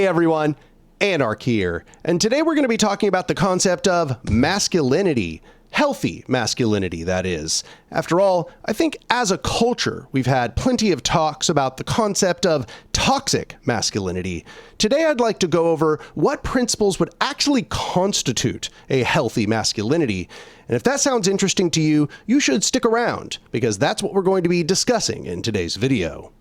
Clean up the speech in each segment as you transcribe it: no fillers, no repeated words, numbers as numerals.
everyone, Anark here, and today we're going to be talking about the concept of masculinity. Healthy masculinity, that is. After all, I think as a culture, we've had plenty of talks about the concept of toxic masculinity. Today, I'd like to go over what principles would actually constitute a healthy masculinity. And if that sounds interesting to you, you should stick around, because that's what we're going to be discussing in today's video.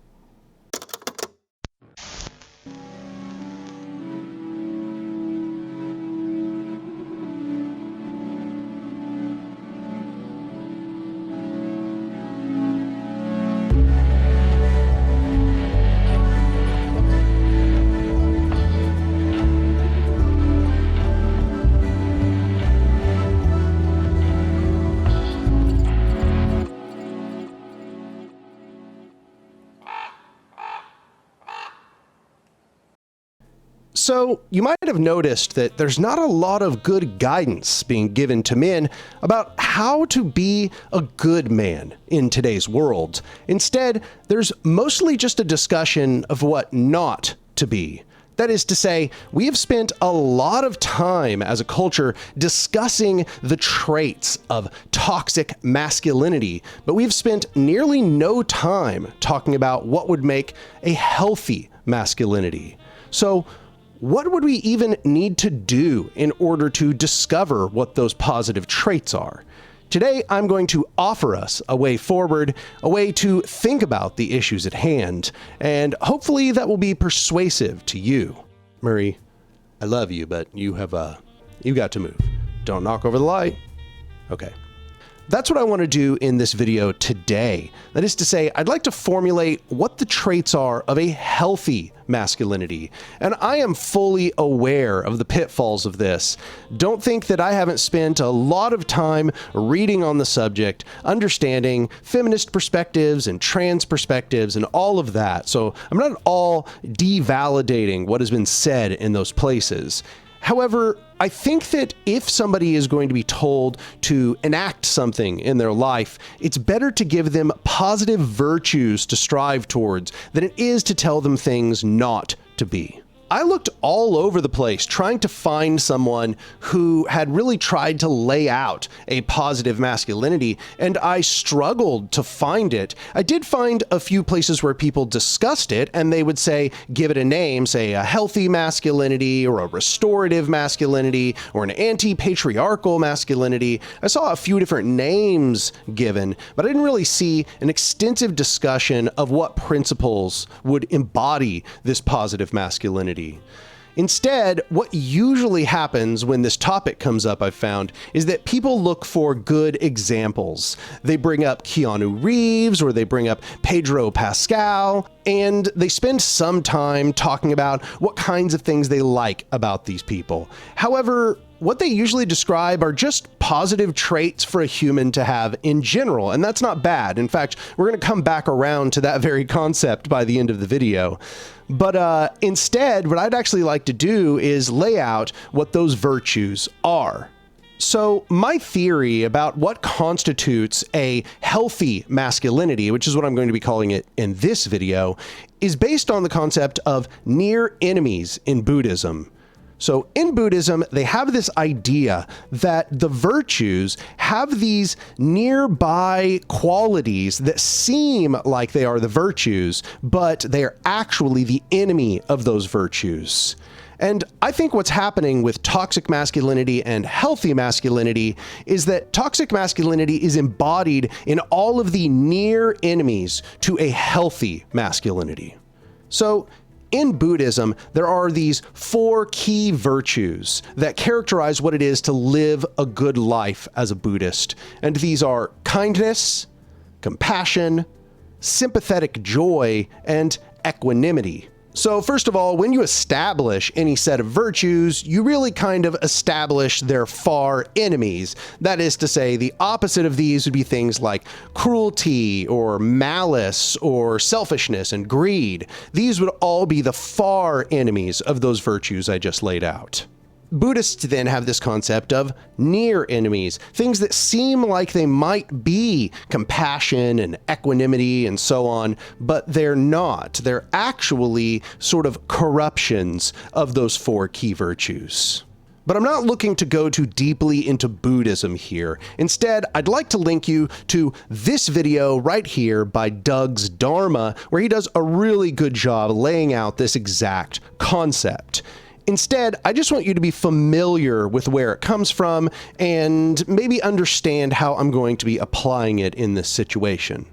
So, you might have noticed that there's not a lot of good guidance being given to men about how to be a good man in today's world. Instead, there's mostly just a discussion of what not to be. That is to say, we have spent a lot of time as a culture discussing the traits of toxic masculinity, but we've spent nearly no time talking about what would make a healthy masculinity. So, what would we even need to do in order to discover what those positive traits are? Today, I'm going to offer us a way forward, a way to think about the issues at hand, and hopefully that will be persuasive to you. Murray, I love you, but you got to move. Don't knock over the light. Okay. That's what I want to do in this video today. That is to say, I'd like to formulate what the traits are of a healthy masculinity. And I am fully aware of the pitfalls of this. Don't think that I haven't spent a lot of time reading on the subject, understanding feminist perspectives and trans perspectives and all of that. So I'm not at all devalidating what has been said in those places. However, I think that if somebody is going to be told to enact something in their life, it's better to give them positive virtues to strive towards than it is to tell them things not to be. I looked all over the place trying to find someone who had really tried to lay out a positive masculinity, and I struggled to find it. I did find a few places where people discussed it, and they would say, give it a name, say a healthy masculinity, or a restorative masculinity, or an anti-patriarchal masculinity. I saw a few different names given, but I didn't really see an extensive discussion of what principles would embody this positive masculinity. Instead, what usually happens when this topic comes up, I've found, is that people look for good examples. They bring up Keanu Reeves, or they bring up Pedro Pascal, and they spend some time talking about what kinds of things they like about these people. However, what they usually describe are just positive traits for a human to have in general, and that's not bad. In fact, we're going to come back around to that very concept by the end of the video. But instead, what I'd actually like to do is lay out what those virtues are. So my theory about what constitutes a healthy masculinity, which is what I'm going to be calling it in this video, is based on the concept of near enemies in Buddhism. So in Buddhism, they have this idea that the virtues have these nearby qualities that seem like they are the virtues, but they are actually the enemy of those virtues. And I think what's happening with toxic masculinity and healthy masculinity is that toxic masculinity is embodied in all of the near enemies to a healthy masculinity. So in Buddhism, there are these 4 key virtues that characterize what it is to live a good life as a Buddhist. And these are kindness, compassion, sympathetic joy, and equanimity. So first of all, when you establish any set of virtues, you really kind of establish their far enemies. That is to say, the opposite of these would be things like cruelty or malice or selfishness and greed. These would all be the far enemies of those virtues I just laid out. Buddhists then have this concept of near enemies, things that seem like they might be compassion and equanimity and so on, but they're not. They're actually sort of corruptions of those four key virtues. But I'm not looking to go too deeply into Buddhism here. Instead, I'd like to link you to this video right here by Doug's Dharma, where he does a really good job laying out this exact concept. Instead, I just want you to be familiar with where it comes from and maybe understand how I'm going to be applying it in this situation.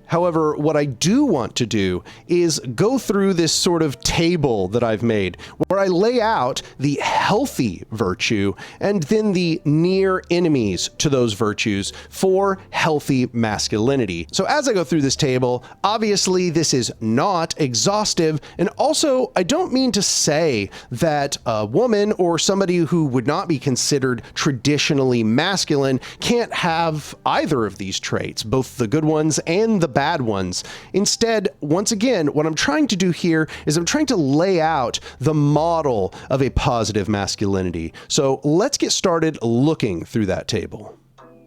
However, what I do want to do is go through this sort of table that I've made where I lay out the healthy virtue and then the near enemies to those virtues for healthy masculinity. So as I go through this table, obviously this is not exhaustive, and also I don't mean to say that a woman or somebody who would not be considered traditionally masculine can't have either of these traits, both the good ones and the bad ones. Instead, once again, what I'm trying to do here is I'm trying to lay out the model of a positive masculinity. So let's get started looking through that table.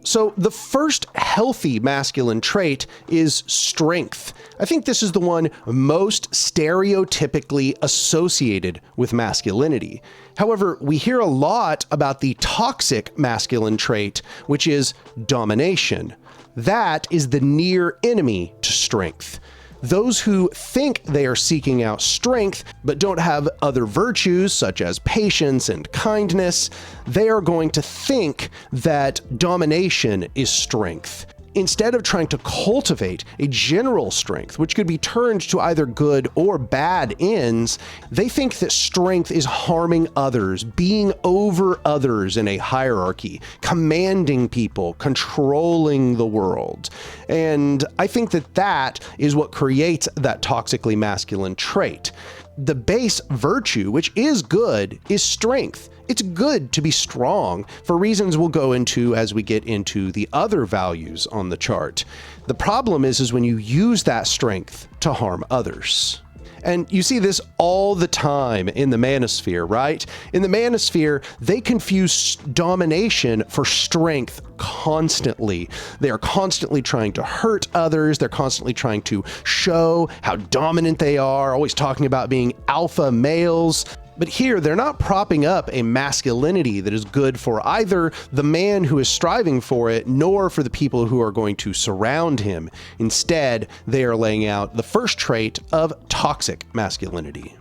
So the first healthy masculine trait is strength. I think this is the one most stereotypically associated with masculinity. However, we hear a lot about the toxic masculine trait, which is domination. That is the near enemy to strength. Those who think they are seeking out strength but don't have other virtues such as patience and kindness, they are going to think that domination is strength. Instead of trying to cultivate a general strength, which could be turned to either good or bad ends, they think that strength is harming others, being over others in a hierarchy, commanding people, controlling the world. And I think that that is what creates that toxically masculine trait. The base virtue, which is good, is strength. It's good to be strong for reasons we'll go into as we get into the other values on the chart. The problem is when you use that strength to harm others. And you see this all the time in the manosphere, right? In the manosphere, they confuse domination for strength constantly. They are constantly trying to hurt others. They're constantly trying to show how dominant they are, always talking about being alpha males. But here, they're not propping up a masculinity that is good for either the man who is striving for it, nor for the people who are going to surround him. Instead, they are laying out the first trait of toxic masculinity.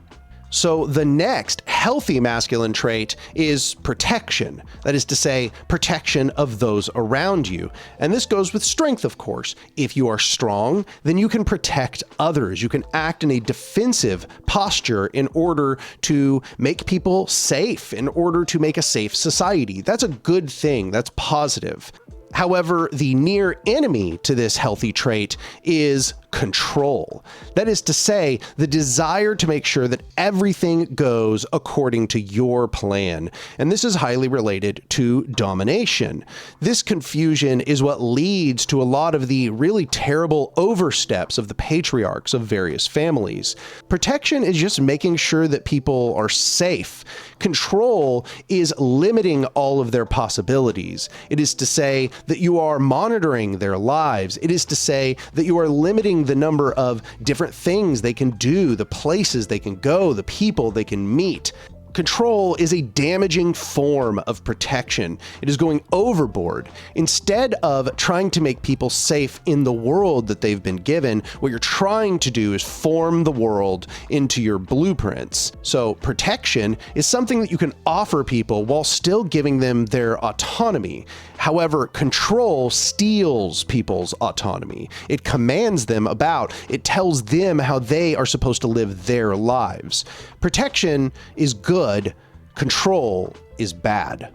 So the next healthy masculine trait is protection. That is to say, protection of those around you. And this goes with strength, of course. If you are strong, then you can protect others. You can act in a defensive posture in order to make people safe, in order to make a safe society. That's a good thing. That's positive. However, the near enemy to this healthy trait is control. That is to say, the desire to make sure that everything goes according to your plan. And this is highly related to domination. This confusion is what leads to a lot of the really terrible oversteps of the patriarchs of various families. Protection is just making sure that people are safe. Control is limiting all of their possibilities. It is to say that you are monitoring their lives. It is to say that you are limiting the number of different things they can do, the places they can go, the people they can meet. Control is a damaging form of protection. It is going overboard. Instead of trying to make people safe in the world that they've been given, what you're trying to do is form the world into your blueprints. So protection is something that you can offer people while still giving them their autonomy. However, control steals people's autonomy. It commands them about. It tells them how they are supposed to live their lives. Protection is good. Control is bad.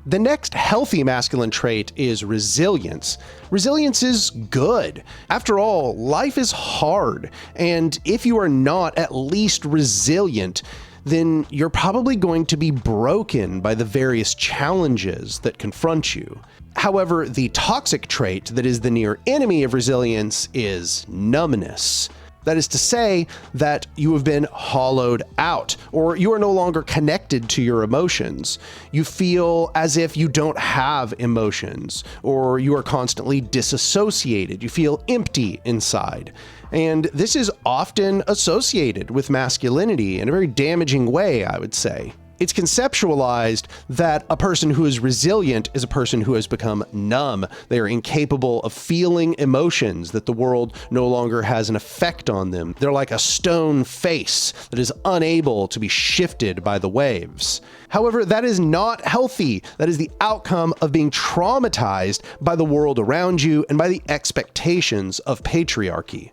The next healthy masculine trait is resilience. Resilience is good. After all, life is hard, and if you are not at least resilient, then you're probably going to be broken by the various challenges that confront you. However, the toxic trait that is the near enemy of resilience is numbness. That is to say that you have been hollowed out, or you are no longer connected to your emotions. You feel as if you don't have emotions, or you are constantly disassociated. You feel empty inside. And this is often associated with masculinity in a very damaging way, I would say. It's conceptualized that a person who is resilient is a person who has become numb. They are incapable of feeling emotions, that the world no longer has an effect on them. They're like a stone face that is unable to be shifted by the waves. However, that is not healthy. That is the outcome of being traumatized by the world around you and by the expectations of patriarchy.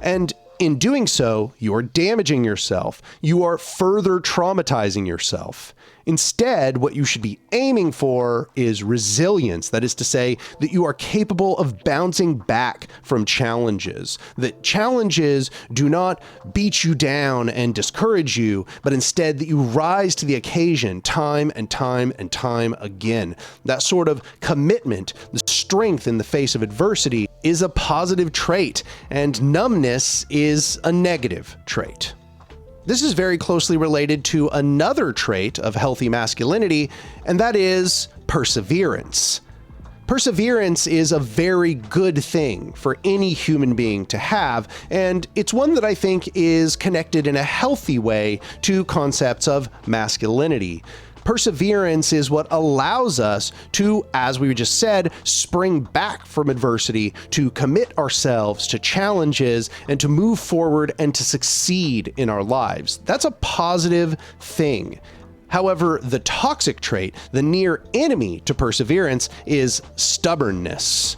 And in doing so, you are damaging yourself. You are further traumatizing yourself. Instead, what you should be aiming for is resilience. That is to say that you are capable of bouncing back from challenges. That challenges do not beat you down and discourage you, but instead that you rise to the occasion time and time and time again. That sort of commitment, the strength in the face of adversity, is a positive trait, and numbness is a negative trait. This is very closely related to another trait of healthy masculinity, and that is perseverance. Perseverance is a very good thing for any human being to have, and it's one that I think is connected in a healthy way to concepts of masculinity. Perseverance is what allows us to, as we just said, spring back from adversity, to commit ourselves to challenges, and to move forward and to succeed in our lives. That's a positive thing. However, the toxic trait, the near enemy to perseverance, is stubbornness.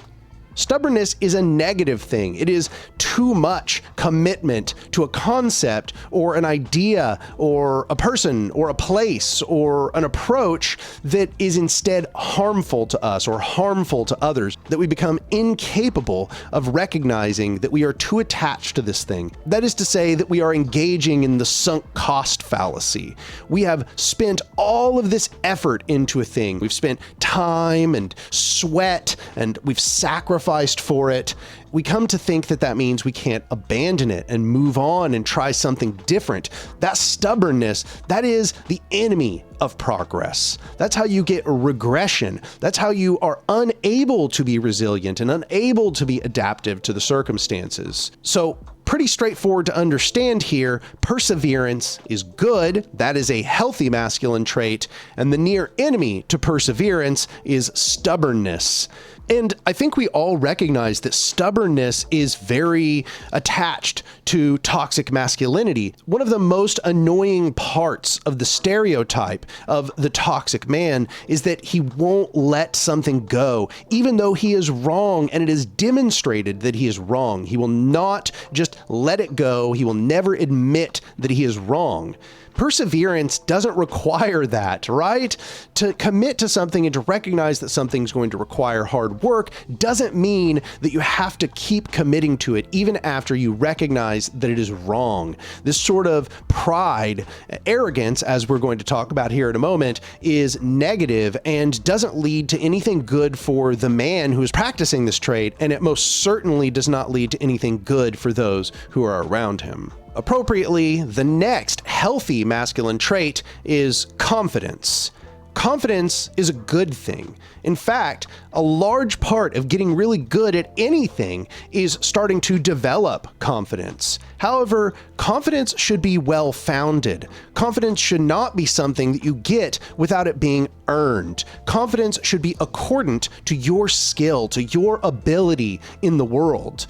Stubbornness is a negative thing. It is too much commitment to a concept or an idea or a person or a place or an approach that is instead harmful to us or harmful to others, that we become incapable of recognizing that we are too attached to this thing. That is to say that we are engaging in the sunk cost fallacy. We have spent all of this effort into a thing. We've spent time and sweat, and we've sacrificed for it. We come to think that that means we can't abandon it and move on and try something different. That stubbornness, that is the enemy of progress. That's how you get regression. That's how you are unable to be resilient and unable to be adaptive to the circumstances. So, pretty straightforward to understand here. Perseverance is good. That is a healthy masculine trait. And the near enemy to perseverance is stubbornness. And I think we all recognize that stubbornness is very attached to toxic masculinity. One of the most annoying parts of the stereotype of the toxic man is that he won't let something go, even though he is wrong and it is demonstrated that he is wrong. He will not just let it go. He will never admit that he is wrong. Perseverance doesn't require that, right? To commit to something and to recognize that something's going to require hard work doesn't mean that you have to keep committing to it even after you recognize that it is wrong. This sort of pride, arrogance, as we're going to talk about here in a moment, is negative and doesn't lead to anything good for the man who is practicing this trait, and it most certainly does not lead to anything good for those who are around him. Appropriately, the next healthy masculine trait is confidence. Confidence is a good thing. In fact, a large part of getting really good at anything is starting to develop confidence. However, confidence should be well-founded. Confidence should not be something that you get without it being earned. Confidence should be accordant to your skill, to your ability in the world.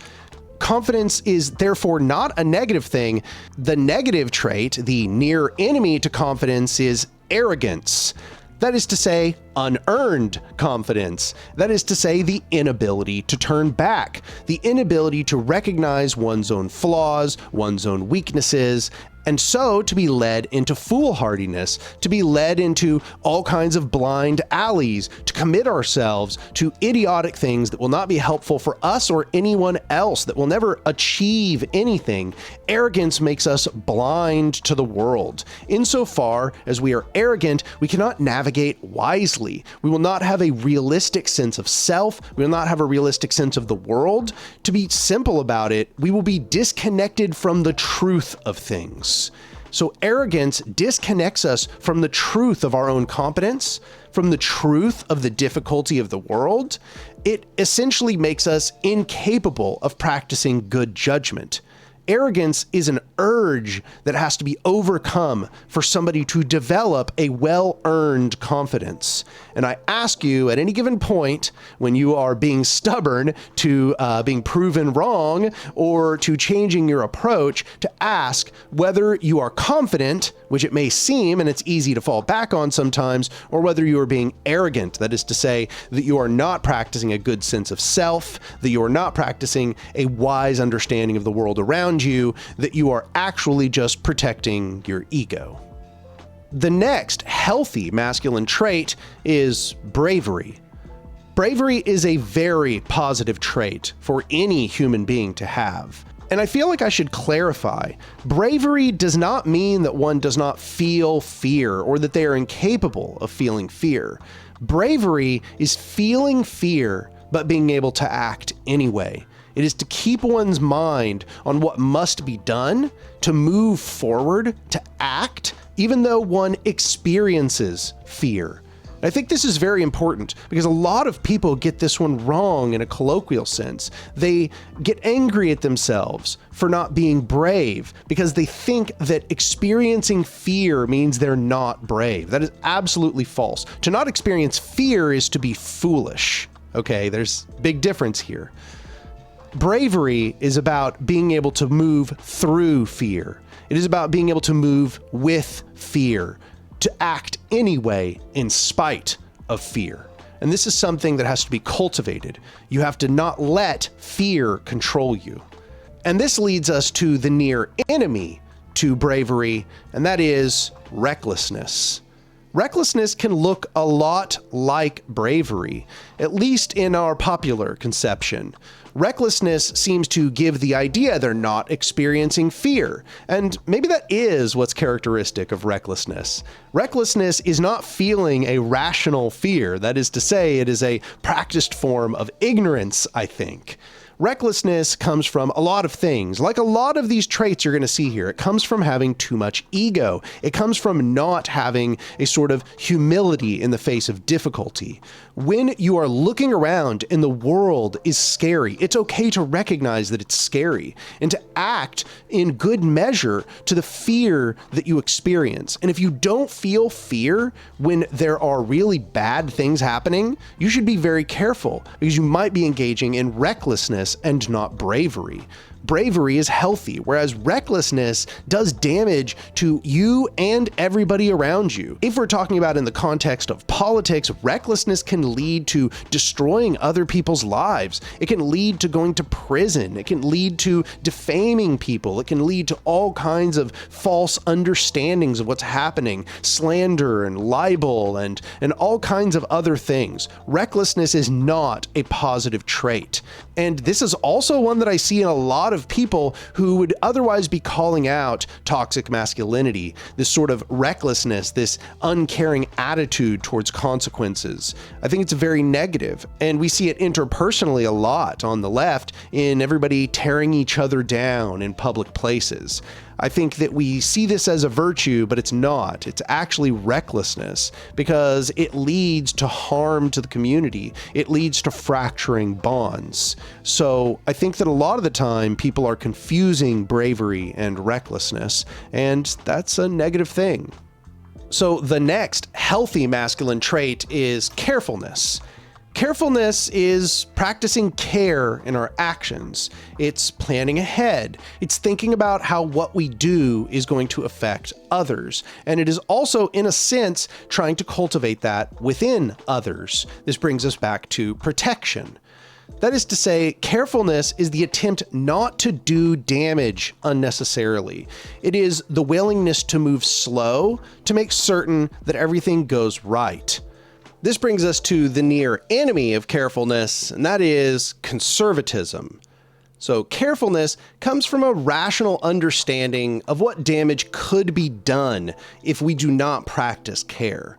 Confidence is therefore not a negative thing. The negative trait, the near enemy to confidence, is arrogance. That is to say, unearned confidence. That is to say, the inability to turn back, the inability to recognize one's own flaws, one's own weaknesses, And so to be led into foolhardiness, to be led into all kinds of blind alleys, to commit ourselves to idiotic things that will not be helpful for us or anyone else, that will never achieve anything. Arrogance makes us blind to the world. Insofar as we are arrogant, we cannot navigate wisely. We will not have a realistic sense of self. We will not have a realistic sense of the world. To be simple about it, we will be disconnected from the truth of things. So arrogance disconnects us from the truth of our own competence, from the truth of the difficulty of the world. It essentially makes us incapable of practicing good judgment. Arrogance is an urge that has to be overcome for somebody to develop a well-earned confidence. And I ask you at any given point when you are being stubborn to being proven wrong or to changing your approach, to ask whether you are confident, which it may seem, and it's easy to fall back on sometimes, or whether you are being arrogant. That is to say that you are not practicing a good sense of self, that you are not practicing a wise understanding of the world around you, that you are actually just protecting your ego. The next healthy masculine trait is bravery. Bravery is a very positive trait for any human being to have. And I feel like I should clarify, bravery does not mean that one does not feel fear or that they are incapable of feeling fear. Bravery is feeling fear, but being able to act anyway. It is to keep one's mind on what must be done, to move forward, to act, even though one experiences fear. I think this is very important because a lot of people get this one wrong in a colloquial sense. They get angry at themselves for not being brave because they think that experiencing fear means they're not brave. That is absolutely false. To not experience fear is to be foolish. Okay, there's a big difference here. Bravery is about being able to move through fear. It is about being able to move with fear, to act anyway in spite of fear. And this is something that has to be cultivated. You have to not let fear control you. And this leads us to the near enemy to bravery, and that is recklessness. Recklessness can look a lot like bravery, at least in our popular conception. Recklessness seems to give the idea they're not experiencing fear, and maybe that is what's characteristic of recklessness. Recklessness is not feeling a rational fear. That is to say, it is a practiced form of ignorance, I think. Recklessness comes from a lot of things. Like a lot of these traits you're going to see here, it comes from having too much ego. It comes from not having a sort of humility in the face of difficulty. When you are looking around and the world is scary, it's okay to recognize that it's scary and to act in good measure to the fear that you experience. And if you don't feel fear when there are really bad things happening, you should be very careful because you might be engaging in recklessness and not bravery. Bravery is healthy, whereas recklessness does damage to you and everybody around you. If we're talking about in the context of politics, recklessness can lead to destroying other people's lives. It can lead to going to prison. It can lead to defaming people. It can lead to all kinds of false understandings of what's happening, slander and libel and all kinds of other things. Recklessness is not a positive trait. And this is also one that I see in a lot of people who would otherwise be calling out toxic masculinity, this sort of recklessness, this uncaring attitude towards consequences. I think it's very negative, and we see it interpersonally a lot on the left in everybody tearing each other down in public places. I think that we see this as a virtue, but it's not. It's actually recklessness because it leads to harm to the community. It leads to fracturing bonds. So I think that a lot of the time people are confusing bravery and recklessness, and that's a negative thing. So the next healthy masculine trait is carefulness. Carefulness is practicing care in our actions. It's planning ahead. It's thinking about how what we do is going to affect others. And it is also, in a sense, trying to cultivate that within others. This brings us back to protection. That is to say, carefulness is the attempt not to do damage unnecessarily. It is the willingness to move slow to make certain that everything goes right. This brings us to the near enemy of carefulness, and that is conservatism. So carefulness comes from a rational understanding of what damage could be done if we do not practice care.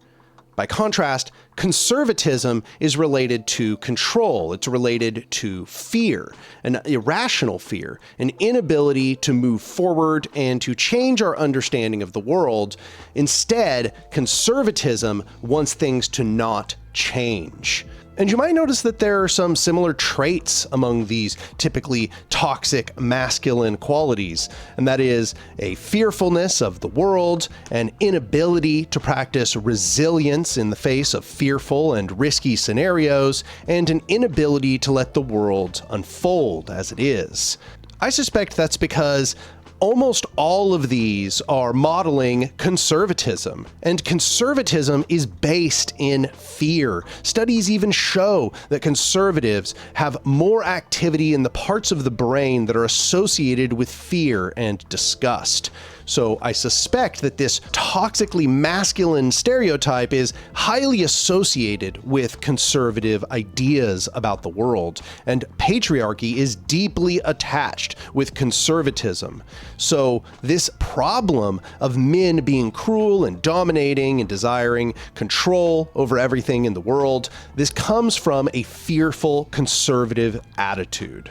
By contrast, conservatism is related to control. It's related to fear, an irrational fear, an inability to move forward and to change our understanding of the world. Instead, conservatism wants things to not change. And you might notice that there are some similar traits among these typically toxic masculine qualities, and that is a fearfulness of the world, an inability to practice resilience in the face of fearful and risky scenarios, and an inability to let the world unfold as it is. I suspect that's because almost all of these are modeling conservatism, and conservatism is based in fear. Studies even show that conservatives have more activity in the parts of the brain that are associated with fear and disgust. So I suspect that this toxically masculine stereotype is highly associated with conservative ideas about the world, and patriarchy is deeply attached with conservatism. So this problem of men being cruel and dominating and desiring control over everything in the world, this comes from a fearful conservative attitude.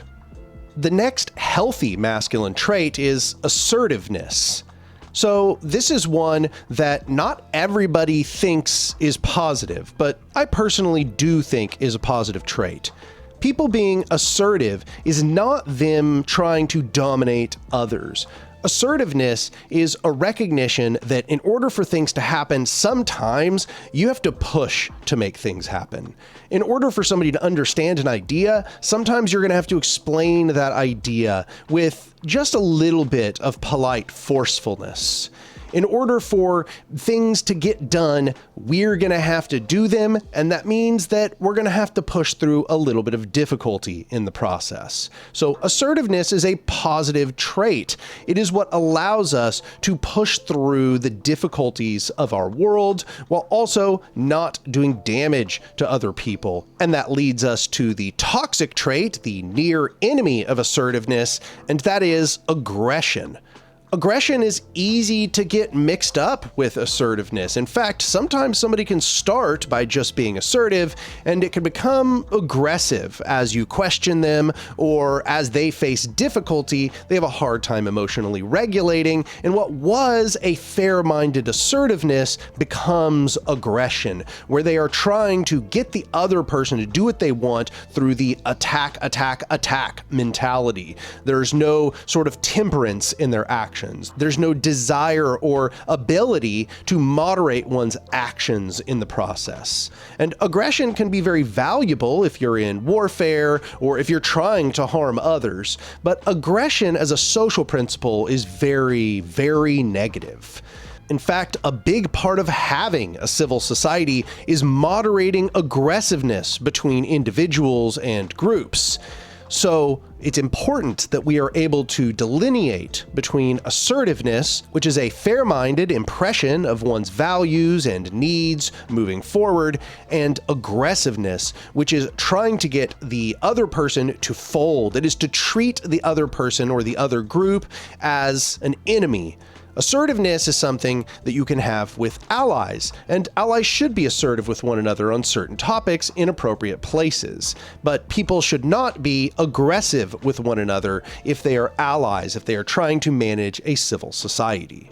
The next healthy masculine trait is assertiveness. So this is one that not everybody thinks is positive, but I personally do think is a positive trait. People being assertive is not them trying to dominate others. Assertiveness is a recognition that in order for things to happen, sometimes you have to push to make things happen. In order for somebody to understand an idea, sometimes you're going to have to explain that idea with just a little bit of polite forcefulness. In order for things to get done, we're going to have to do them, and that means that we're going to have to push through a little bit of difficulty in the process. So assertiveness is a positive trait. It is what allows us to push through the difficulties of our world while also not doing damage to other people. And that leads us to the toxic trait, the near enemy of assertiveness, and that is aggression. Aggression is easy to get mixed up with assertiveness. In fact, sometimes somebody can start by just being assertive, and it can become aggressive as you question them, or as they face difficulty, they have a hard time emotionally regulating, and what was a fair-minded assertiveness becomes aggression, where they are trying to get the other person to do what they want through the attack, attack, attack mentality. There's no sort of temperance in their actions. There's no desire or ability to moderate one's actions in the process. And aggression can be very valuable if you're in warfare or if you're trying to harm others, but aggression as a social principle is very, very negative. In fact, a big part of having a civil society is moderating aggressiveness between individuals and groups. So it's important that we are able to delineate between assertiveness, which is a fair-minded impression of one's values and needs moving forward, and aggressiveness, which is trying to get the other person to fold. It is to treat the other person or the other group as an enemy. Assertiveness is something that you can have with allies, and allies should be assertive with one another on certain topics in appropriate places. But people should not be aggressive with one another if they are allies, if they are trying to manage a civil society.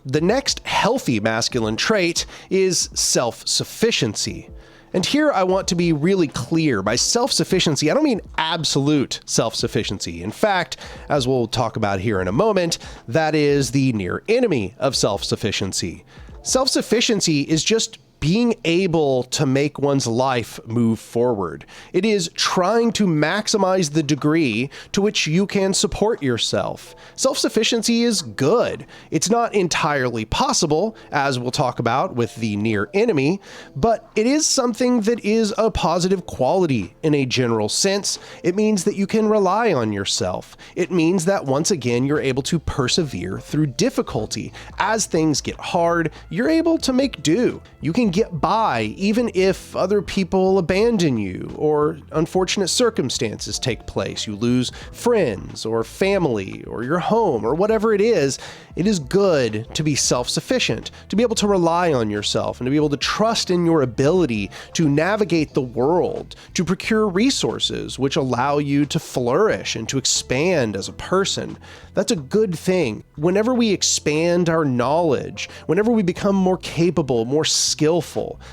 The next healthy masculine trait is self-sufficiency. And here I want to be really clear. By self-sufficiency, I don't mean absolute self-sufficiency. In fact, as we'll talk about here in a moment, that is the near enemy of self-sufficiency. Self-sufficiency is just being able to make one's life move forward. It is trying to maximize the degree to which you can support yourself. Self-sufficiency is good. It's not entirely possible, as we'll talk about with the near enemy, but it is something that is a positive quality in a general sense. It means that you can rely on yourself. It means that once again, you're able to persevere through difficulty. As things get hard, you're able to make do. You can get by even if other people abandon you or unfortunate circumstances take place. You lose friends or family or your home or whatever it is. It is good to be self-sufficient, to be able to rely on yourself and to be able to trust in your ability to navigate the world, to procure resources which allow you to flourish and to expand as a person. That's a good thing. Whenever we expand our knowledge, whenever we become more capable, more skillful,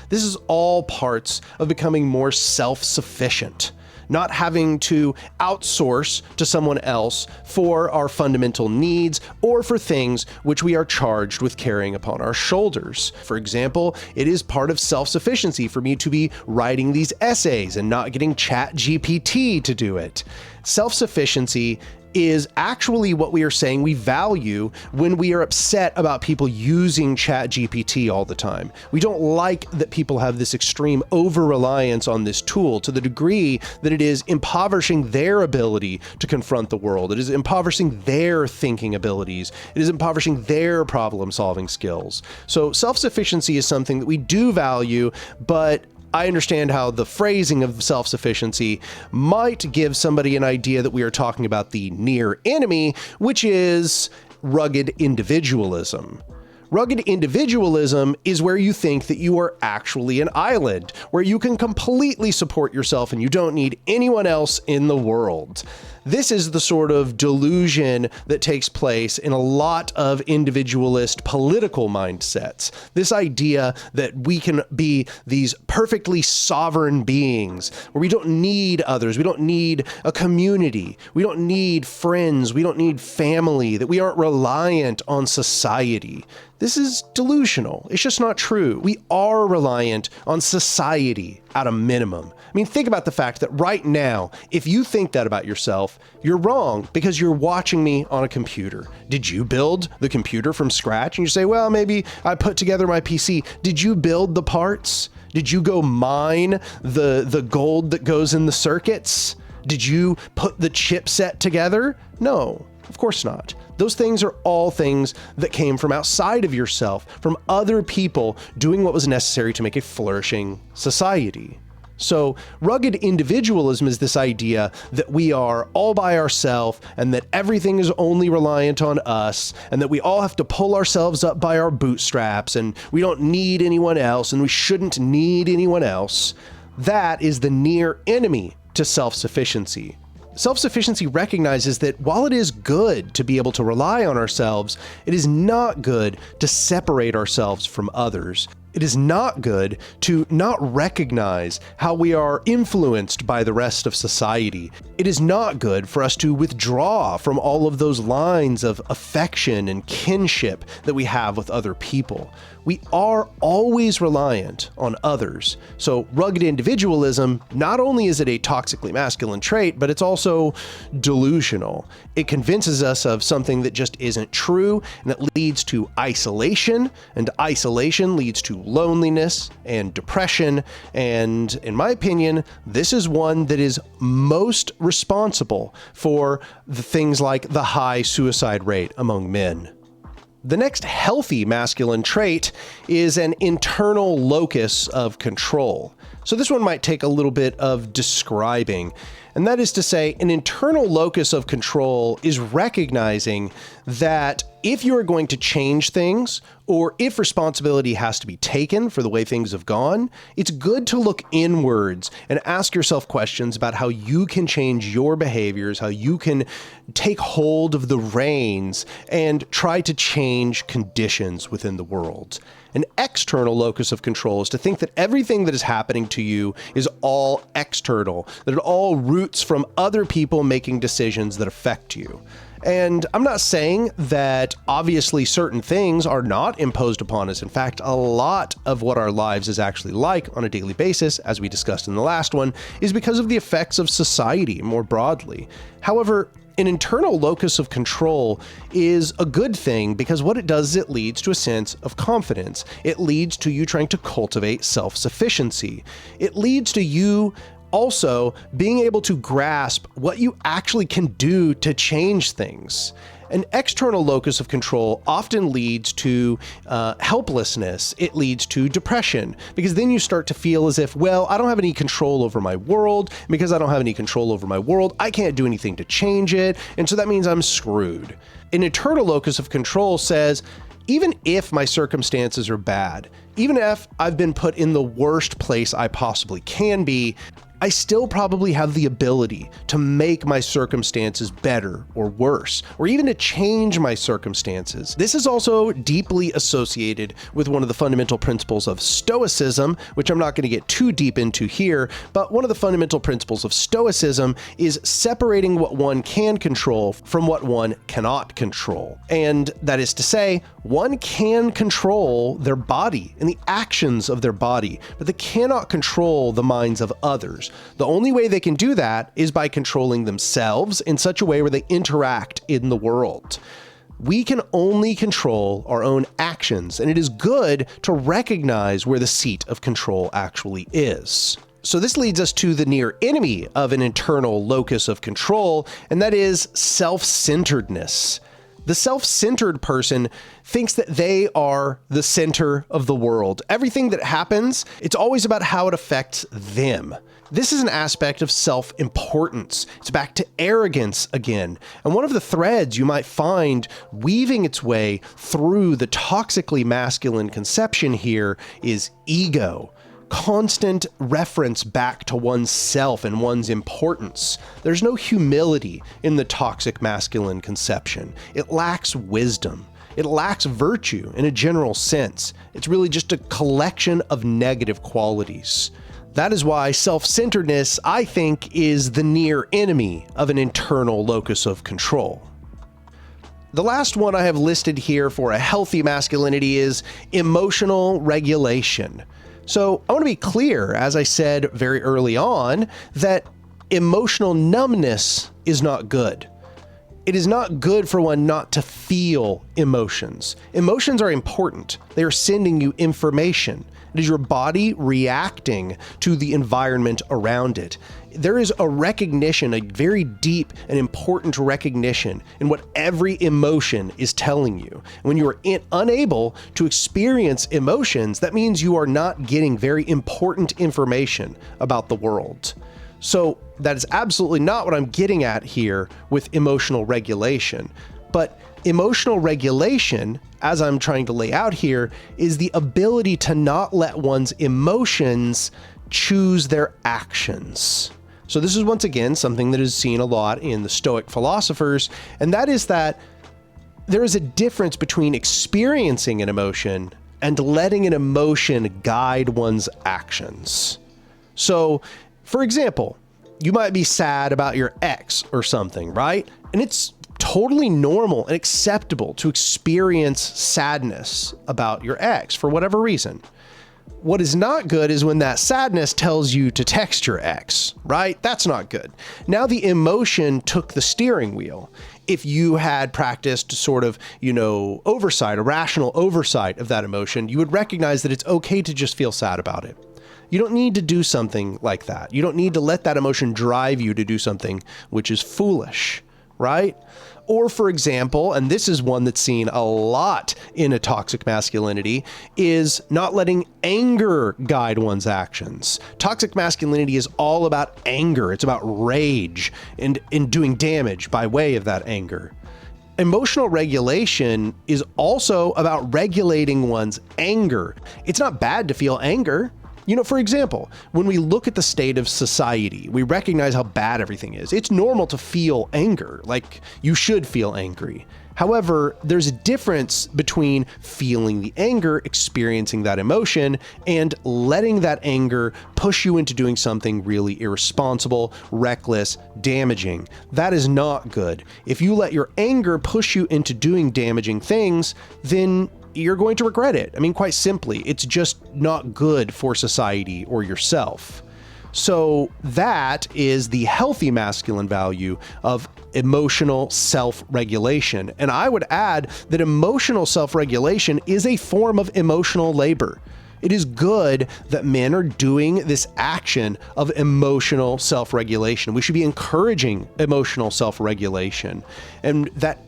this is all parts of becoming more self-sufficient. Not having to outsource to someone else for our fundamental needs or for things which we are charged with carrying upon our shoulders. For example, it is part of self-sufficiency for me to be writing these essays and not getting ChatGPT to do it. Self-sufficiency is actually what we are saying we value when we are upset about people using ChatGPT all the time. We don't like that people have this extreme over-reliance on this tool to the degree that it is impoverishing their ability to confront the world. It is impoverishing their thinking abilities. It is impoverishing their problem-solving skills. So self-sufficiency is something that we do value, but I understand how the phrasing of self-sufficiency might give somebody an idea that we are talking about the near enemy, which is rugged individualism. Rugged individualism is where you think that you are actually an island, where you can completely support yourself and you don't need anyone else in the world. This is the sort of delusion that takes place in a lot of individualist political mindsets. This idea that we can be these perfectly sovereign beings where we don't need others, we don't need a community, we don't need friends, we don't need family, that we aren't reliant on society. This is delusional. It's just not true. We are reliant on society at a minimum. I mean, think about the fact that right now, if you think that about yourself, you're wrong because you're watching me on a computer. Did you build the computer from scratch? And you say, well, maybe I put together my PC. Did you build the parts? Did you go mine the gold that goes in the circuits? Did you put the chipset together? No, of course not. Those things are all things that came from outside of yourself, from other people doing what was necessary to make a flourishing society. So rugged individualism is this idea that we are all by ourselves and that everything is only reliant on us and that we all have to pull ourselves up by our bootstraps and we don't need anyone else and we shouldn't need anyone else. That is the near enemy to self-sufficiency. Self-sufficiency recognizes that while it is good to be able to rely on ourselves, it is not good to separate ourselves from others. It is not good to not recognize how we are influenced by the rest of society. It is not good for us to withdraw from all of those lines of affection and kinship that we have with other people. We are always reliant on others. So rugged individualism, not only is it a toxically masculine trait, but it's also delusional. It convinces us of something that just isn't true, and it leads to isolation, and isolation leads to loneliness and depression. And in my opinion, this is one that is most responsible for the things like the high suicide rate among men. The next healthy masculine trait is an internal locus of control. So this one might take a little bit of describing, and that is to say, an internal locus of control is recognizing that if you are going to change things, or if responsibility has to be taken for the way things have gone, it's good to look inwards and ask yourself questions about how you can change your behaviors, how you can take hold of the reins and try to change conditions within the world. An external locus of control is to think that everything that is happening to you is all external, that it all roots from other people making decisions that affect you. And I'm not saying that obviously certain things are not imposed upon us. In fact, a lot of what our lives is actually like on a daily basis, as we discussed in the last one, is because of the effects of society more broadly. However, an internal locus of control is a good thing because what it does is it leads to a sense of confidence. It leads to you trying to cultivate self-sufficiency. It leads to you also being able to grasp what you actually can do to change things. An external locus of control often leads to helplessness. It leads to depression, because then you start to feel as if, well, I don't have any control over my world. And because I don't have any control over my world, I can't do anything to change it. And so that means I'm screwed. An internal locus of control says, even if my circumstances are bad, even if I've been put in the worst place I possibly can be, I still probably have the ability to make my circumstances better or worse, or even to change my circumstances. This is also deeply associated with one of the fundamental principles of Stoicism, which I'm not going to get too deep into here, but one of the fundamental principles of Stoicism is separating what one can control from what one cannot control. And that is to say, one can control their body and the actions of their body, but they cannot control the minds of others. The only way they can do that is by controlling themselves in such a way where they interact in the world. We can only control our own actions, and it is good to recognize where the seat of control actually is. So this leads us to the near enemy of an internal locus of control, and that is self-centeredness. The self-centered person thinks that they are the center of the world. Everything that happens, it's always about how it affects them. This is an aspect of self-importance. It's back to arrogance again. And one of the threads you might find weaving its way through the toxically masculine conception here is ego. Constant reference back to oneself and one's importance. There's no humility in the toxic masculine conception. It lacks wisdom. It lacks virtue in a general sense. It's really just a collection of negative qualities. That is why self-centeredness, I think, is the near enemy of an internal locus of control. The last one I have listed here for a healthy masculinity is emotional regulation. So I want to be clear, as I said very early on, that emotional numbness is not good. It is not good for one not to feel emotions. Emotions are important. They are sending you information. It is your body reacting to the environment around it. There is a recognition, a very deep and important recognition in what every emotion is telling you. When you are unable to experience emotions, that means you are not getting very important information about the world. So that is absolutely not what I'm getting at here with emotional regulation. But emotional regulation, as I'm trying to lay out here, is the ability to not let one's emotions choose their actions. So this is once again something that is seen a lot in the Stoic philosophers, and that is that there is a difference between experiencing an emotion and letting an emotion guide one's actions. So, for example, you might be sad about your ex or something, right? And it's totally normal and acceptable to experience sadness about your ex for whatever reason. What is not good is when that sadness tells you to text your ex, right? That's not good. Now the emotion took the steering wheel. If you had practiced sort of, oversight, a rational oversight of that emotion, you would recognize that it's okay to just feel sad about it. You don't need to do something like that. You don't need to let that emotion drive you to do something which is foolish, right? Or for example, and this is one that's seen a lot in a toxic masculinity, is not letting anger guide one's actions. Toxic masculinity is all about anger. It's about rage and doing damage by way of that anger. Emotional regulation is also about regulating one's anger. It's not bad to feel anger. For example, when we look at the state of society, we recognize how bad everything is. It's normal to feel anger, like you should feel angry. However, there's a difference between feeling the anger, experiencing that emotion, and letting that anger push you into doing something really irresponsible, reckless, damaging. That is not good. If you let your anger push you into doing damaging things, then you're going to regret it. I mean, quite simply, it's just not good for society or yourself. So that is the healthy masculine value of emotional self-regulation. And I would add that emotional self-regulation is a form of emotional labor. It is good that men are doing this action of emotional self-regulation. We should be encouraging emotional self-regulation, and that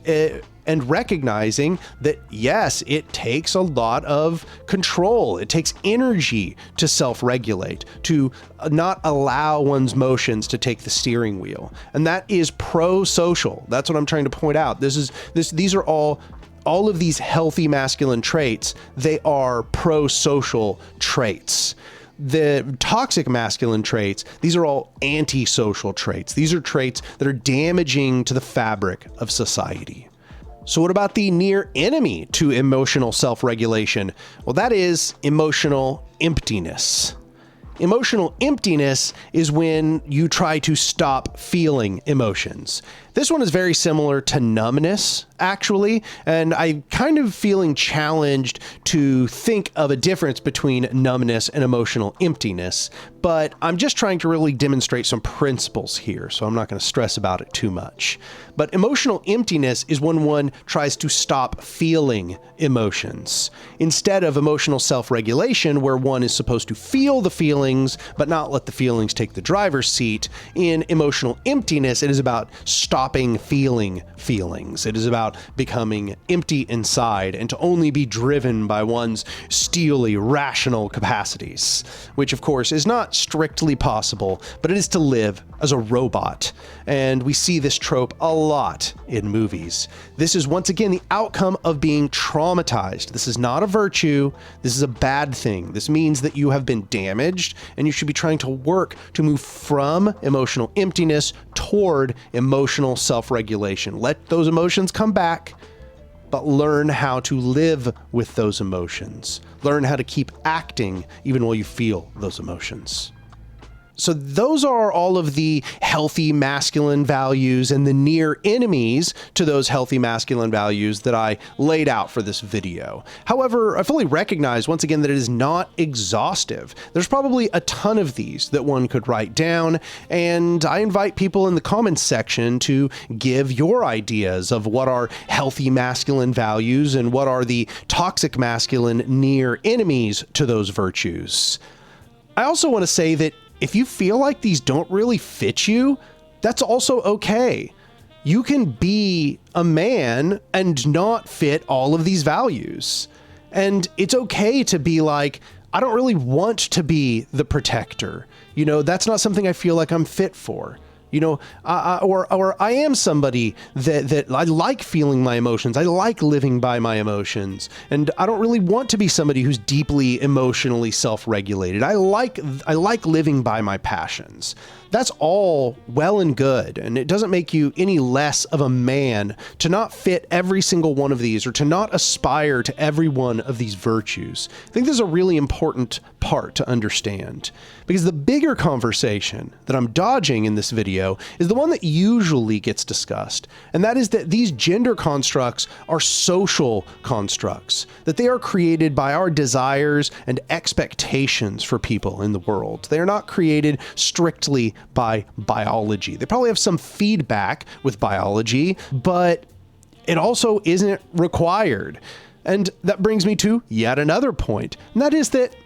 and recognizing that, yes, it takes a lot of control. It takes energy to self-regulate, to not allow one's motions to take the steering wheel. And that is pro-social. That's what I'm trying to point out. These are all of these healthy masculine traits. They are pro-social traits. The toxic masculine traits, these are all anti-social traits. These are traits that are damaging to the fabric of society. So what about the near enemy to emotional self-regulation? Well, that is emotional emptiness. Emotional emptiness is when you try to stop feeling emotions. This one is very similar to numbness, actually, and I'm kind of feeling challenged to think of a difference between numbness and emotional emptiness, but I'm just trying to really demonstrate some principles here, so I'm not going to stress about it too much. But emotional emptiness is when one tries to stop feeling emotions, instead of emotional self-regulation, where one is supposed to feel the feelings, but not let the feelings take the driver's seat. In emotional emptiness, it is about stopping feeling feelings. It is about becoming empty inside and to only be driven by one's steely, rational capacities, which of course is not strictly possible, but it is to live as a robot. And we see this trope a lot in movies. This is once again the outcome of being traumatized. This is not a virtue. This is a bad thing. This means that you have been damaged and you should be trying to work to move from emotional emptiness toward emotional self-regulation. Let those emotions come back, but learn how to live with those emotions. Learn how to keep acting even while you feel those emotions. So those are all of the healthy masculine values and the near enemies to those healthy masculine values that I laid out for this video. However, I fully recognize once again that it is not exhaustive. There's probably a ton of these that one could write down, and I invite people in the comments section to give your ideas of what are healthy masculine values and what are the toxic masculine near enemies to those virtues. I also want to say that if you feel like these don't really fit you, that's also okay. You can be a man and not fit all of these values. And it's okay to be like, I don't really want to be the protector. You know, that's not something I feel like I'm fit for. You know, or I am somebody that I like feeling my emotions. I like living by my emotions. And I don't really want to be somebody who's deeply emotionally self-regulated. I like living by my passions. That's all well and good, and it doesn't make you any less of a man to not fit every single one of these or to not aspire to every one of these virtues. I think this is a really important part to understand, because the bigger conversation that I'm dodging in this video is the one that usually gets discussed, and that is that these gender constructs are social constructs, that they are created by our desires and expectations for people in the world. They are not created strictly by biology. They probably have some feedback with biology, but it also isn't required. And that brings me to yet another point, and that is that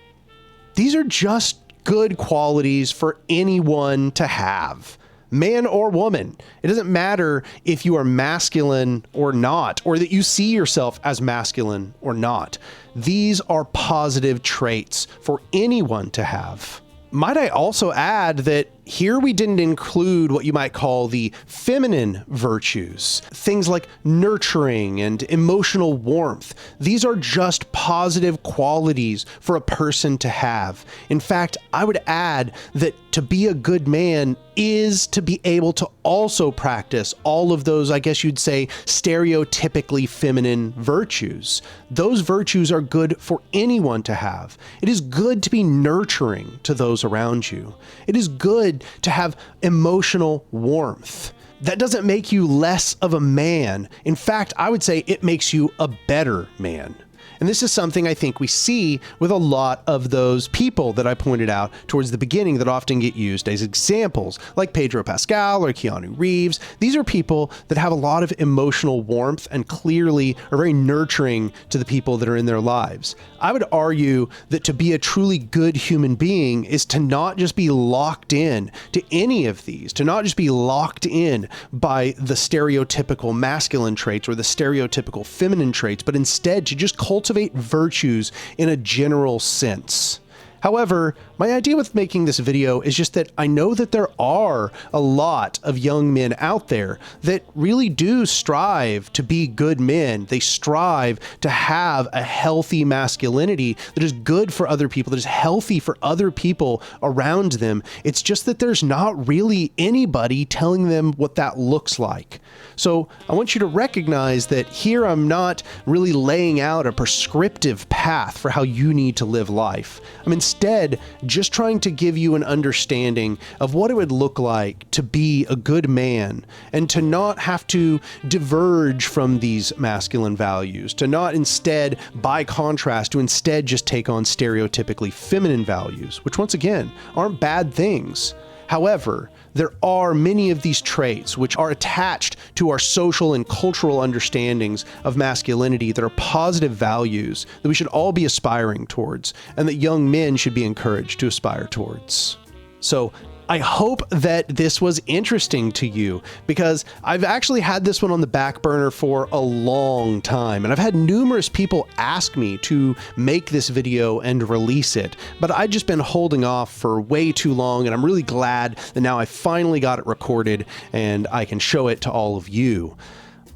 these are just good qualities for anyone to have, man or woman. It doesn't matter if you are masculine or not, or that you see yourself as masculine or not. These are positive traits for anyone to have. Might I also add that here we didn't include what you might call the feminine virtues, things like nurturing and emotional warmth. These are just positive qualities for a person to have. In fact, I would add that to be a good man is to be able to also practice all of those, I guess you'd say, stereotypically feminine virtues. Those virtues are good for anyone to have. It is good to be nurturing to those around you. It is good to have emotional warmth. That doesn't make you less of a man. In fact, I would say it makes you a better man. And this is something I think we see with a lot of those people that I pointed out towards the beginning that often get used as examples, like Pedro Pascal or Keanu Reeves. These are people that have a lot of emotional warmth and clearly are very nurturing to the people that are in their lives. I would argue that to be a truly good human being is to not just be locked in to any of these, to not just be locked in by the stereotypical masculine traits or the stereotypical feminine traits, but instead to just cultivate virtues in a general sense. However, my idea with making this video is just that I know that there are a lot of young men out there that really do strive to be good men. They strive to have a healthy masculinity that is good for other people, that is healthy for other people around them. It's just that there's not really anybody telling them what that looks like. So I want you to recognize that here I'm not really laying out a prescriptive path for how you need to live life. I'm instead just trying to give you an understanding of what it would look like to be a good man and to not have to diverge from these masculine values, to not instead, by contrast, to instead just take on stereotypically feminine values, which once again aren't bad things. However, there are many of these traits which are attached to our social and cultural understandings of masculinity that are positive values that we should all be aspiring towards and that young men should be encouraged to aspire towards. So I hope that this was interesting to you because I've actually had this one on the back burner for a long time, and I've had numerous people ask me to make this video and release it, but I've just been holding off for way too long, and I'm really glad that now I finally got it recorded and I can show it to all of you.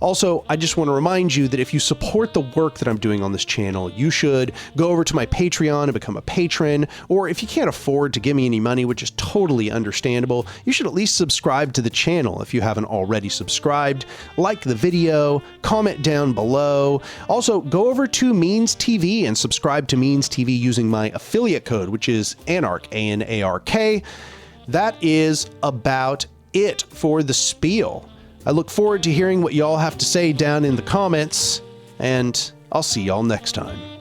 Also, I just want to remind you that if you support the work that I'm doing on this channel, you should go over to my Patreon and become a patron, or if you can't afford to give me any money, which is totally understandable, you should at least subscribe to the channel if you haven't already subscribed, like the video, comment down below. Also, go over to Means TV and subscribe to Means TV using my affiliate code, which is Anark, A-N-A-R-K. That is about it for the spiel. I look forward to hearing what y'all have to say down in the comments, and I'll see y'all next time.